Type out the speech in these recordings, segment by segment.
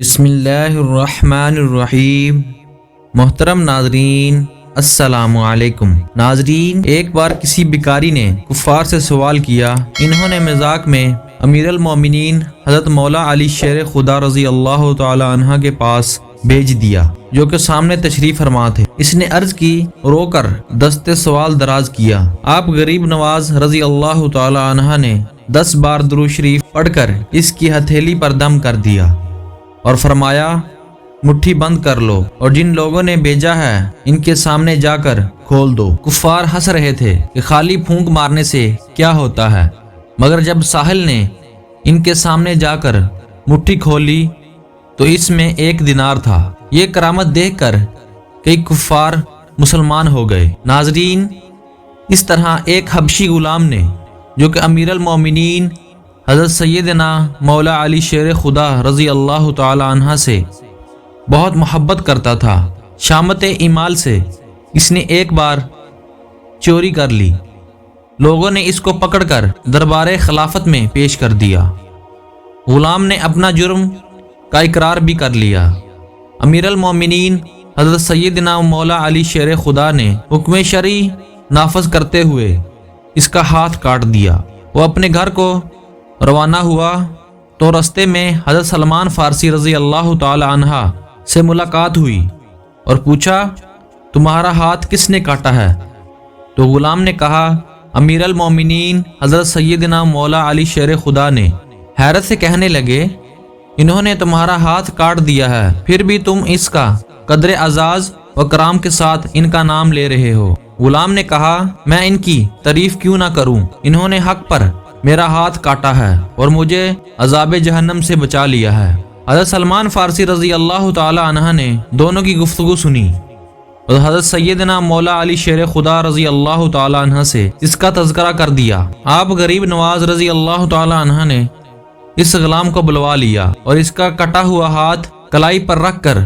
بسم اللہ الرحمن الرحیم۔ محترم ناظرین السلام علیکم۔ ناظرین، ایک بار کسی بیکاری نے کفار سے سوال کیا۔ انہوں نے مذاق میں امیر المومنین حضرت مولا علی شیر خدا رضی اللہ تعالی عنہ کے پاس بھیج دیا، جو کہ سامنے تشریف فرما تھے۔ اس نے عرض کی، رو کر دست سوال دراز کیا۔ آپ غریب نواز رضی اللہ تعالی عنہ نے 10 بار درود شریف پڑھ کر اس کی ہتھیلی پر دم کر دیا اور فرمایا، مٹھی بند کر لو اور جن لوگوں نے بھیجا ہے ان کے سامنے جا کر کھول دو۔ کفار ہنس رہے تھے کہ خالی پھونک مارنے سے کیا ہوتا ہے، مگر جب ساحل نے ان کے سامنے جا کر مٹھی کھولی تو اس میں 1 دینار تھا۔ یہ کرامت دیکھ کر کئی کفار مسلمان ہو گئے۔ ناظرین، اس طرح ایک حبشی غلام نے، جو کہ امیر المومنین حضرت سیدنا مولا علی شیر خدا رضی اللہ تعالی عنہ سے بہت محبت کرتا تھا، شامت ایمال سے اس نے ایک بار چوری کر لی۔ لوگوں نے اس کو پکڑ کر دربار خلافت میں پیش کر دیا۔ غلام نے اپنا جرم کا اقرار بھی کر لیا۔ امیر المومنین حضرت سیدنا مولا علی شیر خدا نے حکم شرعی نافذ کرتے ہوئے اس کا ہاتھ کاٹ دیا۔ وہ اپنے گھر کو روانہ ہوا تو رستے میں حضرت سلمان فارسی رضی اللہ تعالی عنہ سے ملاقات ہوئی اور پوچھا، تمہارا ہاتھ کس نے کاٹا ہے؟ تو غلام نے کہا، امیر المومنین حضرت سیدنا مولا علی شیر خدا نے۔ حیرت سے کہنے لگے، انہوں نے تمہارا ہاتھ کاٹ دیا ہے، پھر بھی تم اس کا قدر اعزاز و کرام کے ساتھ ان کا نام لے رہے ہو۔ غلام نے کہا، میں ان کی تعریف کیوں نہ کروں، انہوں نے حق پر میرا ہاتھ کاٹا ہے اور مجھے عذاب جہنم سے بچا لیا ہے۔ حضرت سلمان فارسی رضی اللہ تعالی عنہ نے دونوں کی گفتگو سنی اور حضرت سیدنا مولا علی شیر خدا رضی اللہ تعالی عنہ سے اس کا تذکرہ کر دیا۔ آپ غریب نواز رضی اللہ تعالی عنہ نے اس غلام کو بلوا لیا اور اس کا کٹا ہوا ہاتھ کلائی پر رکھ کر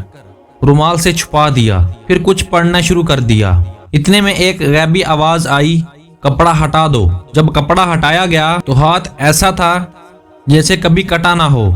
رومال سے چھپا دیا، پھر کچھ پڑھنا شروع کر دیا۔ اتنے میں ایک غیبی آواز آئی، کپڑا ہٹا دو۔ جب کپڑا ہٹایا گیا تو ہاتھ ایسا تھا جیسے کبھی کٹا نہ ہو۔